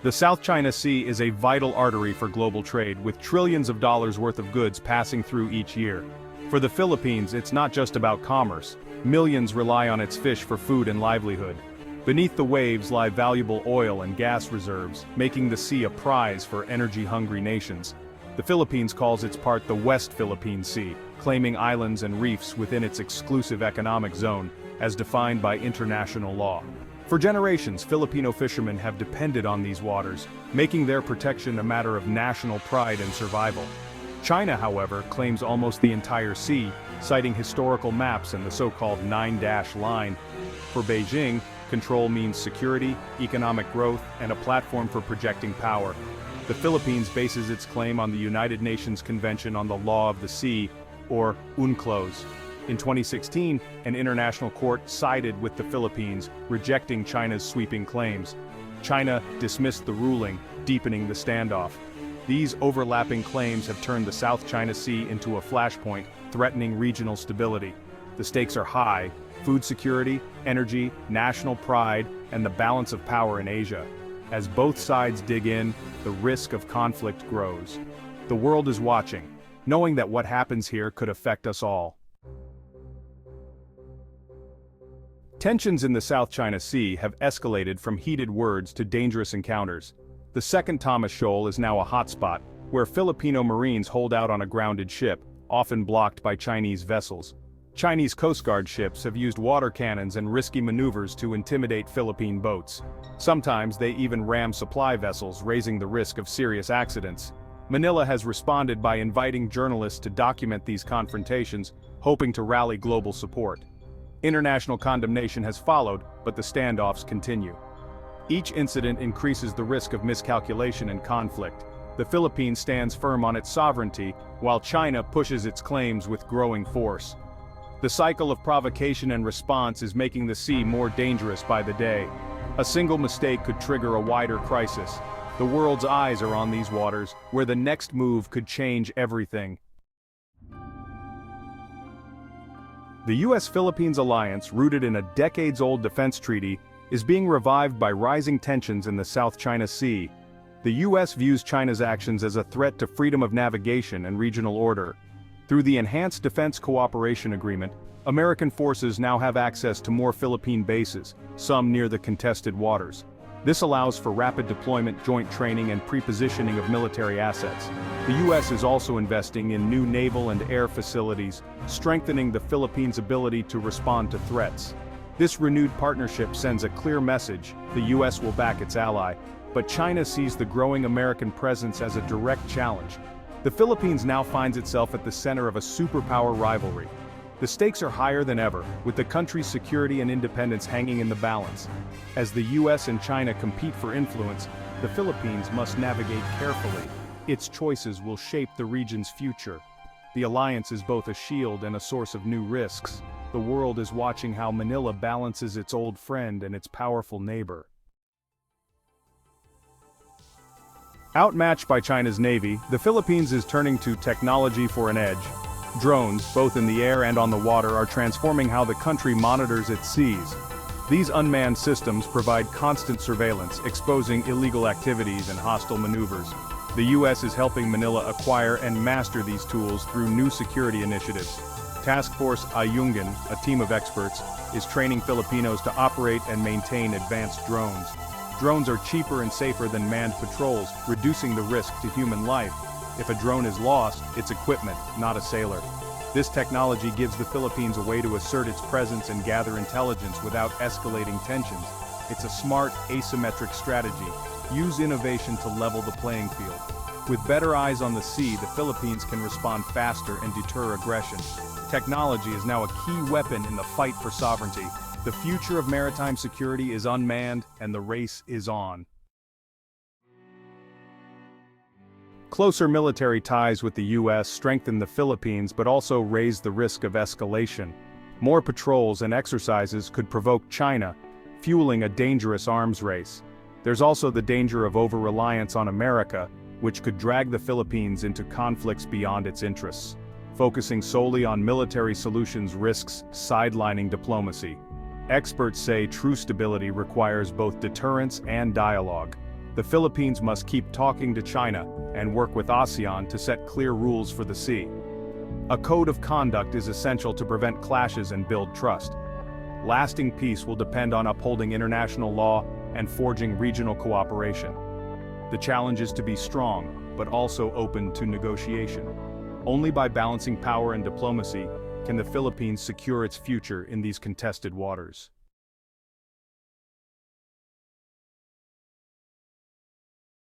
The South China Sea is a vital artery for global trade, with trillions of dollars worth of goods passing through each year. For the Philippines, it's not just about commerce. Millions rely on its fish for food and livelihood. Beneath the waves lie valuable oil and gas reserves, making the sea a prize for energy-hungry nations. The Philippines calls its part the West Philippine Sea, claiming islands and reefs within its exclusive economic zone, as defined by international law. For generations, Filipino fishermen have depended on these waters, making their protection a matter of national pride and survival. China, however, claims almost the entire sea, citing historical maps and the so-called nine-dash line. For Beijing, control means security, economic growth, and a platform for projecting power. The Philippines bases its claim on the United Nations Convention on the Law of the Sea, or UNCLOS. In 2016, an international court sided with the Philippines, rejecting China's sweeping claims. China dismissed the ruling, deepening the standoff. These overlapping claims have turned the South China Sea into a flashpoint, threatening regional stability. The stakes are high: food security, energy, national pride, and the balance of power in Asia. As both sides dig in, the risk of conflict grows. The world is watching, knowing that what happens here could affect us all. Tensions in the South China Sea have escalated from heated words to dangerous encounters. The second Thomas Shoal is now a hotspot, where Filipino Marines hold out on a grounded ship, often blocked by Chinese vessels. Chinese Coast Guard ships have used water cannons and risky maneuvers to intimidate Philippine boats. Sometimes they even ram supply vessels, raising the risk of serious accidents. Manila has responded by inviting journalists to document these confrontations, hoping to rally global support. International condemnation has followed, but the standoffs continue. Each incident increases the risk of miscalculation and conflict. The Philippines stands firm on its sovereignty, while China pushes its claims with growing force. The cycle of provocation and response is making the sea more dangerous by the day. A single mistake could trigger a wider crisis. The world's eyes are on these waters, where the next move could change everything. The US-Philippines alliance, rooted in a decades-old defense treaty, is being revived by rising tensions in the South China Sea. The US views China's actions as a threat to freedom of navigation and regional order. Through the Enhanced Defense Cooperation Agreement, American forces now have access to more Philippine bases, some near the contested waters. This allows for rapid deployment, joint training, and pre-positioning of military assets. The US is also investing in new naval and air facilities, strengthening the Philippines' ability to respond to threats. This renewed partnership sends a clear message: the US will back its ally, but China sees the growing American presence as a direct challenge. The Philippines now finds itself at the center of a superpower rivalry. The stakes are higher than ever, with the country's security and independence hanging in the balance. As the US and China compete for influence, the Philippines must navigate carefully. Its choices will shape the region's future. The alliance is both a shield and a source of new risks. The world is watching how Manila balances its old friend and its powerful neighbor. Outmatched by China's Navy, the Philippines is turning to technology for an edge. Drones, both in the air and on the water, are transforming how the country monitors its seas. These unmanned systems provide constant surveillance, exposing illegal activities and hostile maneuvers. The US is helping Manila acquire and master these tools through new security initiatives. Task Force Ayungin, a team of experts, is training Filipinos to operate and maintain advanced drones. Drones are cheaper and safer than manned patrols, reducing the risk to human life. If a drone is lost, it's equipment, not a sailor. This technology gives the Philippines a way to assert its presence and gather intelligence without escalating tensions. It's a smart, asymmetric strategy. Use innovation to level the playing field. With better eyes on the sea, the Philippines can respond faster and deter aggression. Technology is now a key weapon in the fight for sovereignty. The future of maritime security is unmanned, and the race is on. Closer military ties with the US strengthen the Philippines but also raise the risk of escalation. More patrols and exercises could provoke China, fueling a dangerous arms race. There's also the danger of over-reliance on America, which could drag the Philippines into conflicts beyond its interests. Focusing solely on military solutions risks sidelining diplomacy. Experts say true stability requires both deterrence and dialogue. The Philippines must keep talking to China and work with ASEAN to set clear rules for the sea. A code of conduct is essential to prevent clashes and build trust. Lasting peace will depend on upholding international law and forging regional cooperation. The challenge is to be strong, but also open to negotiation. Only by balancing power and diplomacy can the Philippines secure its future in these contested waters.